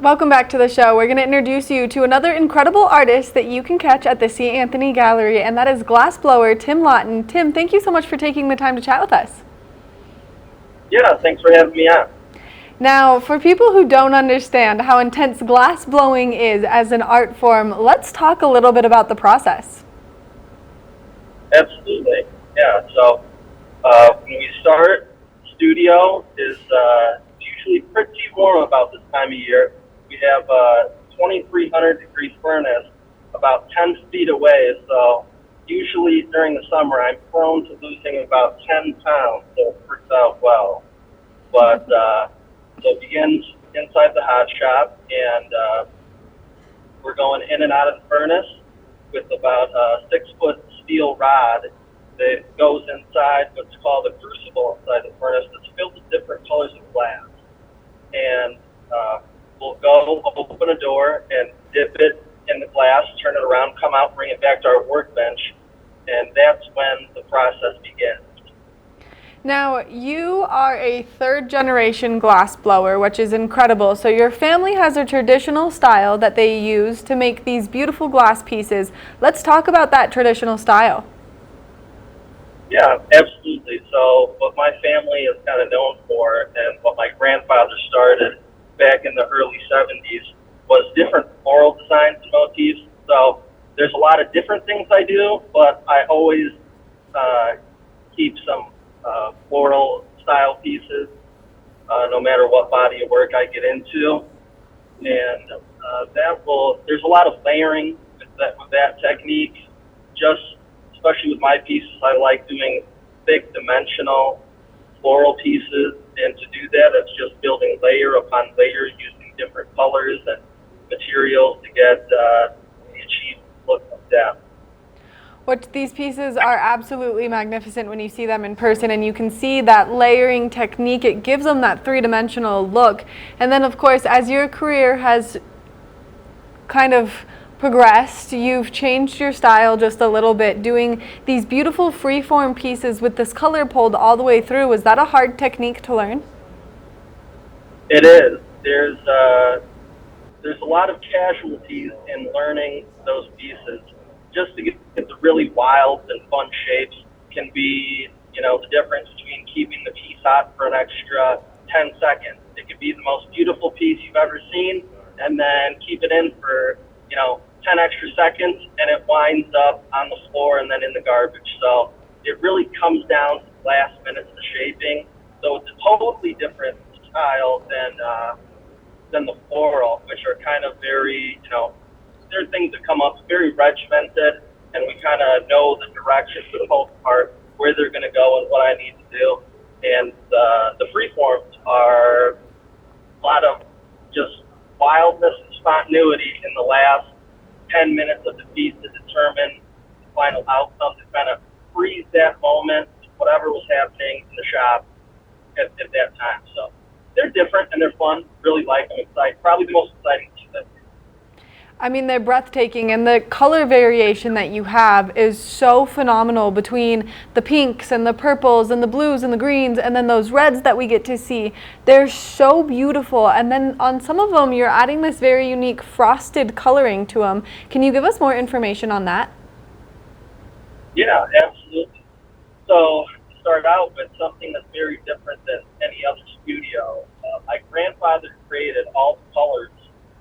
Welcome back to the show. We're going to introduce you to another incredible artist that you can catch at the St. Anthony Gallery, and that is glassblower Tim Lotton. Tim, thank you so much for taking the time to chat with us. Yeah, thanks for having me on. Now, for people who don't understand how intense glass blowing is as an art form, let's talk a little bit about the process. Absolutely. Yeah, so when we start, studio is usually pretty warm about this time of year. We have a 2,300 degree furnace about 10 feet away, so usually during the summer I'm prone to losing about 10 pounds, so it works out well. But so it begins inside the hot shop, and we're going in and out of the furnace with about a 6-foot steel rod that goes inside what's called a crucible inside the furnace that's filled with different colors of glass. And we'll go open a door and dip it in the glass, turn it around, come out, bring it back to our workbench, and that's when the process begins. Now, you are a third-generation glass blower, which is incredible. So your family has a traditional style that they use to make these beautiful glass pieces. Let's talk about that traditional style. Yeah, absolutely. So what my family is kind of known for, and what my grandfather started back in the early 70s, was different floral designs and motifs. So there's a lot of different things I do, but I always keep some floral style pieces, no matter what body of work I get into. And there's a lot of layering with that technique. Just especially with my pieces, I like doing thick dimensional floral pieces, and to do that, it's just building layer upon layer using different colors and materials to get the achieved look of depth. These pieces are absolutely magnificent when you see them in person, and you can see that layering technique. It gives them that three-dimensional look. And then, of course, as your career has kind of progressed, you've changed your style just a little bit, doing these beautiful free-form pieces with this color pulled all the way through. Was that a hard technique to learn? It is. There's a lot of casualties in learning those pieces. Just to get the really wild and fun shapes can be, the difference between keeping the piece hot for an extra 10 seconds. It could be the most beautiful piece you've ever seen, and then keep it in for, 10 extra seconds, and it winds up on the floor and then in the garbage. So it really comes down to the last minutes of shaping. So it's a totally different style than the floral, which are kind of very, there are things that come up very regimented, and we kind of know the direction for the most part, where they're going to go and what I need to do. And the freeforms are a lot of just wildness and spontaneity in the last 10 minutes of the piece to determine the final outcome, to kind of freeze that moment, whatever was happening in the shop at that time. So they're different and they're fun. Really like them. Exciting. Probably the most exciting piece I've made. I mean, they're breathtaking, and the color variation that you have is so phenomenal between the pinks and the purples and the blues and the greens, and then those reds that we get to see. They're so beautiful, and then on some of them you're adding this very unique frosted coloring to them. Can you give us more information on that? Yeah, absolutely. So to start out with something that's very different than any other studio, my grandfather created all the colors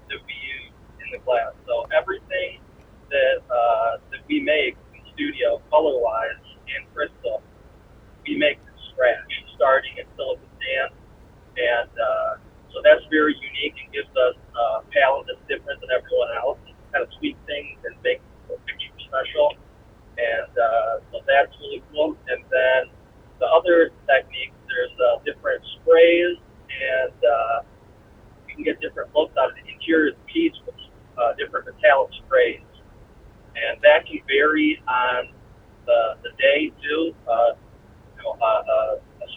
that we use in the glass. So everything that we make in the studio, color-wise and crystal, we make from scratch, starting at silicon sand. And so that's very unique and gives us a palette that's different than everyone else. Kind of tweak things and make the picture special. And so that's really cool. And then the other techniques, there's different sprays, and you can get different looks out of the interior of the piece with different metallic sprays. And that can vary on the day too. A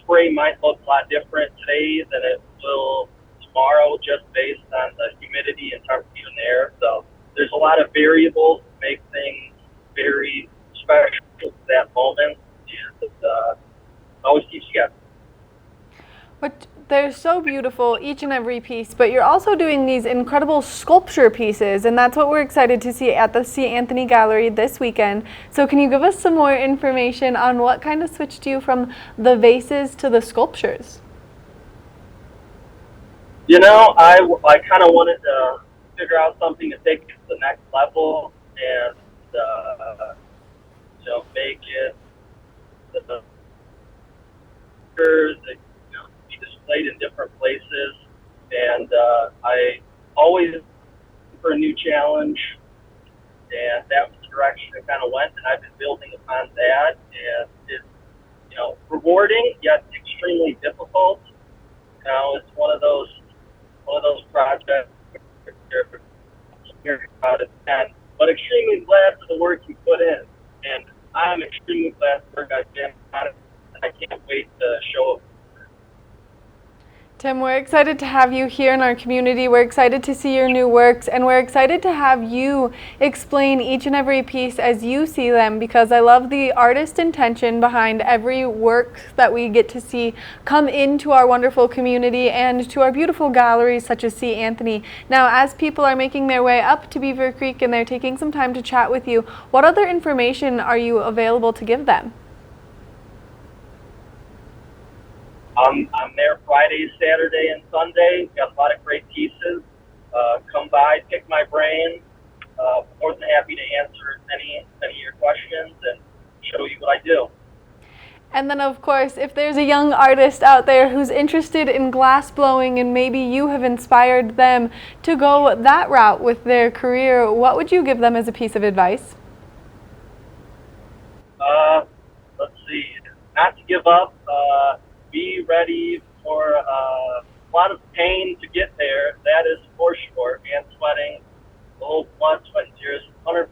spray might look a lot different today than it will tomorrow, just based on the humidity and temperature in the air. So there's a lot of variables that make things very special to that moment, and it always keeps you guessing. They're so beautiful, each and every piece, but you're also doing these incredible sculpture pieces, and that's what we're excited to see at the C. Anthony Gallery this weekend. So can you give us some more information on what kind of switched you from the vases to the sculptures? You know, I kind of wanted to figure out something to take it to the next level and, make it the pictures that be displayed in different places. And I always look for a new challenge, and that was the direction it kind of went. And I've been building upon that, and it's rewarding yet extremely difficult. It's one of those projects you're hearing about it, but extremely glad for the work you put in, and I'm extremely glad for the work I've been on it, and I can't wait to show it. Tim, we're excited to have you here in our community. We're excited to see your new works, and we're excited to have you explain each and every piece as you see them, because I love the artist intention behind every work that we get to see come into our wonderful community and to our beautiful galleries such as C. Anthony. Now, as people are making their way up to Beaver Creek and they're taking some time to chat with you, what other information are you available to give them? I'm there Friday, Saturday, and Sunday. Got a lot of great pieces. Come by, pick my brain. More than happy to answer any of your questions and show you what I do. And then, of course, if there's a young artist out there who's interested in glass blowing and maybe you have inspired them to go that route with their career, what would you give them as a piece of advice? Let's see. Not to give up. Be ready for a lot of pain to get there. That is for sure. And sweating, the whole blood, sweat, and tears, 100%.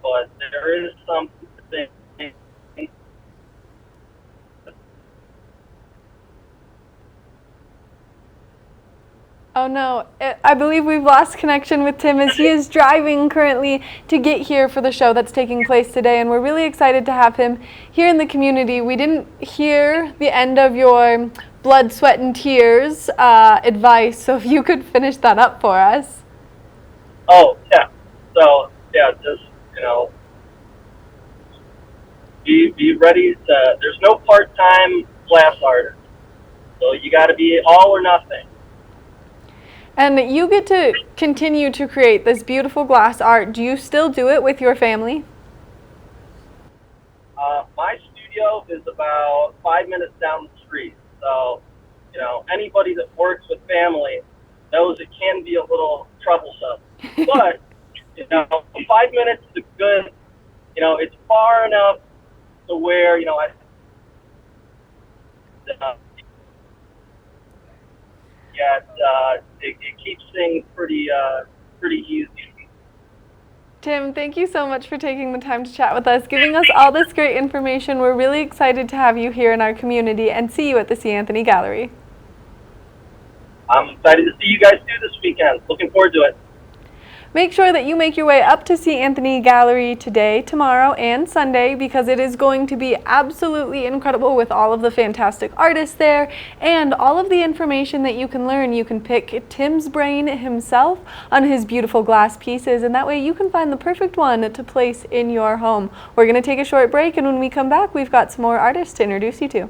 But there is something. Oh no, I believe we've lost connection with Tim as he is driving currently to get here for the show that's taking place today, and we're really excited to have him here in the community. We didn't hear the end of your blood, sweat, and tears advice, so if you could finish that up for us. Oh, yeah. So, yeah, just, be ready to, there's no part-time glass artist. So you got to be all or nothing. And you get to continue to create this beautiful glass art. Do you still do it with your family? My studio is about 5 minutes down the street. So, anybody that works with family knows it can be a little troublesome. But, 5 minutes is good. It's far enough to where, it keeps things pretty easy. Tim, thank you so much for taking the time to chat with us, giving us all this great information. We're really excited to have you here in our community and see you at the C. Anthony Gallery. I'm excited to see you guys too this weekend. Looking forward to it. Make sure that you make your way up to C. Anthony Gallery today, tomorrow, and Sunday, because it is going to be absolutely incredible with all of the fantastic artists there and all of the information that you can learn. You can pick Tim's brain himself on his beautiful glass pieces, and that way you can find the perfect one to place in your home. We're going to take a short break, and when we come back, we've got some more artists to introduce you to.